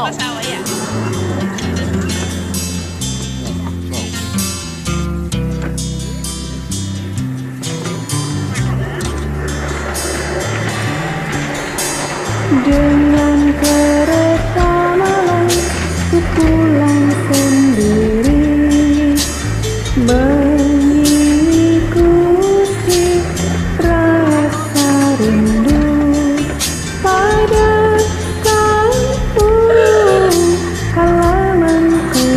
Sama-sama ya. Dengan kereta malam ku pulang sendiri, mengikuti rasa rindu pada kampung halamanku,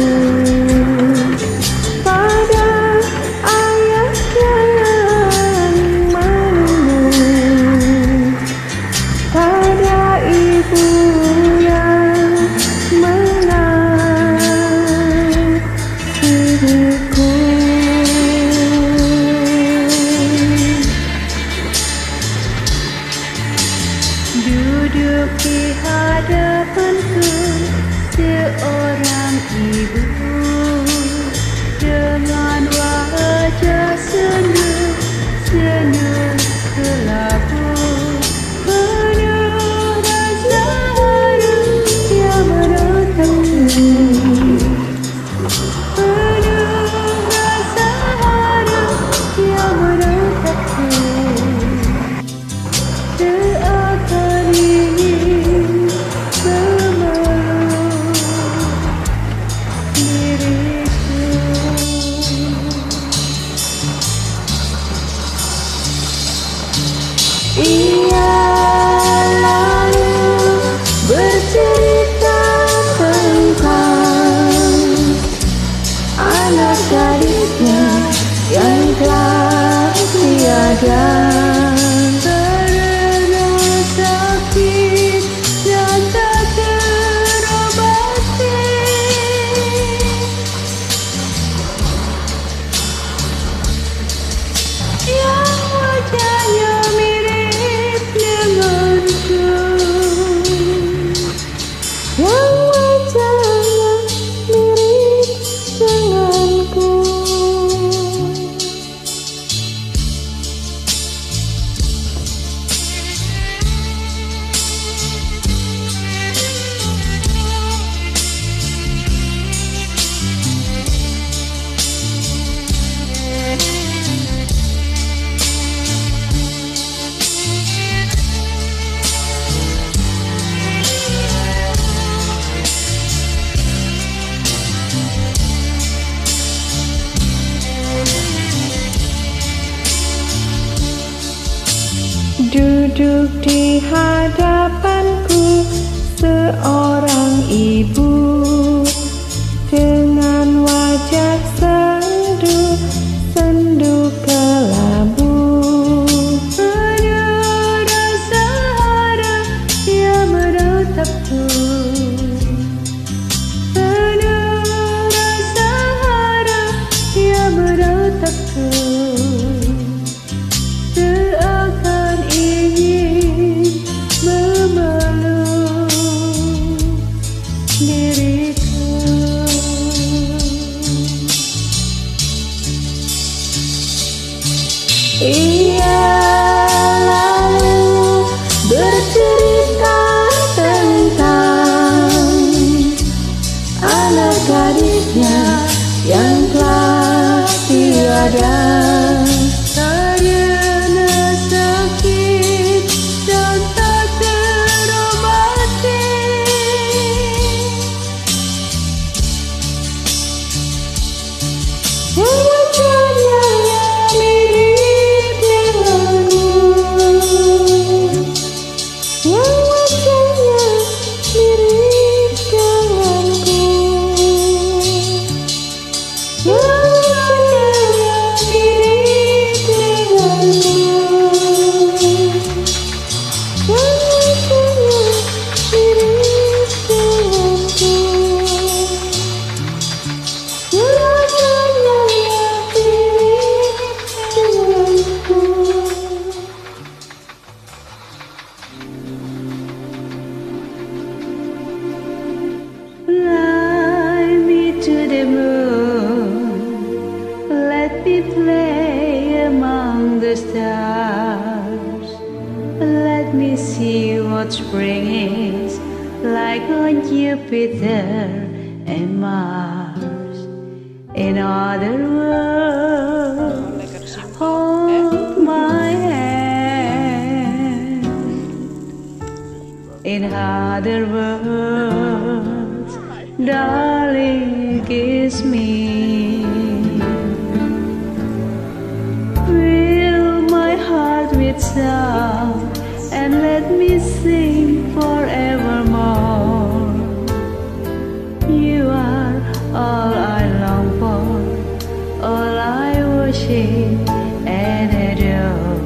pada ayah yang menunggu, pada ibu yang mengasihiku. Duduk di hadapanku seorang ibu dengan wajah senyum kelabu, penuh rasa haru yang menatapku, penuh rasa haru yang menatapku. Seakan ingin memeluk diriku. Ia lalu bercerita tentang anak gadisnya yang telah tiada karena sakit dan tak terobati. Yang wajahnya mirip denganku, yang wajahnya mirip denganku. Duduk di hadapanku seorang ibu dengan wajah sendu kelabu, penuh rasa harap yang menatapku, penuh rasa harap yang menatapku. Seakan ingin memeluk diriku. Ia lalu bercerita tentang anak gadisnya yang telah tiada karena sakit dan tak terobati. Yang wajahnya mirip denganku, yang wajahnya mirip denganku, yang wajahnya mirip denganku, yang wajahnya mirip denganku, yang wajahnya mirip denganku. Fly me to the moon, let me play among the stars, let me see what spring is like on Jupiter and Mars. In other words, hold my hand. In other words, darling, kiss me. Fill my heart with song and let me sing forevermore. You are all I long for, all I worship and adore.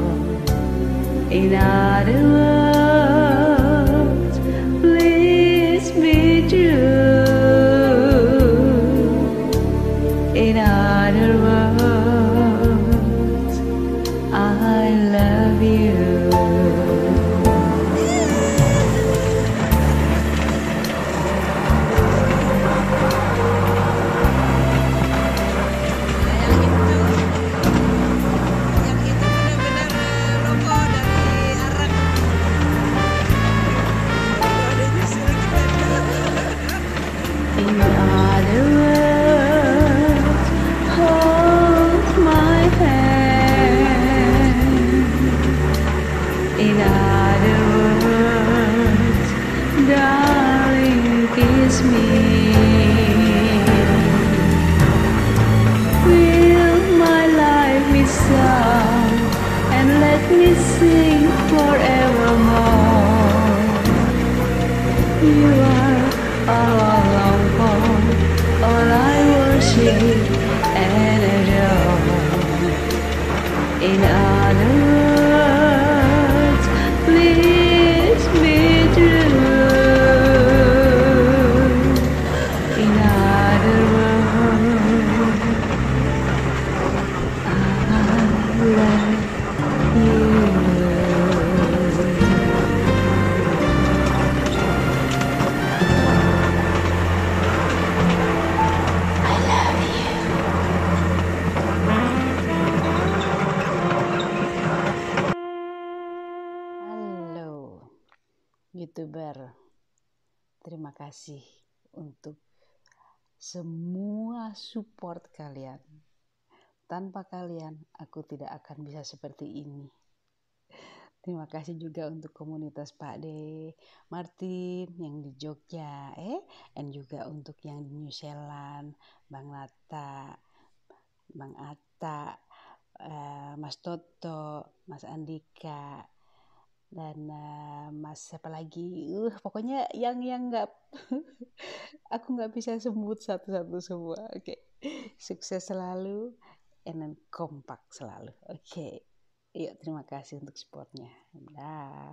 In other words, please be true. In other words, I love you. In other words, hold my hand. In other words, darling, kiss me. Fill my life with song and let me sing forevermore. You are all I long for, all I worship and adore. In other words, please be true. In other words, I love you. Halo YouTuber, terima kasih untuk semua support kalian. Tanpa kalian, aku tidak akan bisa seperti ini. Terima kasih juga untuk komunitas Pak De Martin yang di Jogja, dan juga untuk yang di New Zealand, Bang Lata, Bang Atta, Mas Toto, Mas Andika, dan Mas siapa lagi, pokoknya yang nggak aku nggak bisa sebut satu-satu semua. Oke. Sukses selalu and kompak selalu. Oke. Yuk, terima kasih untuk supportnya. Dah.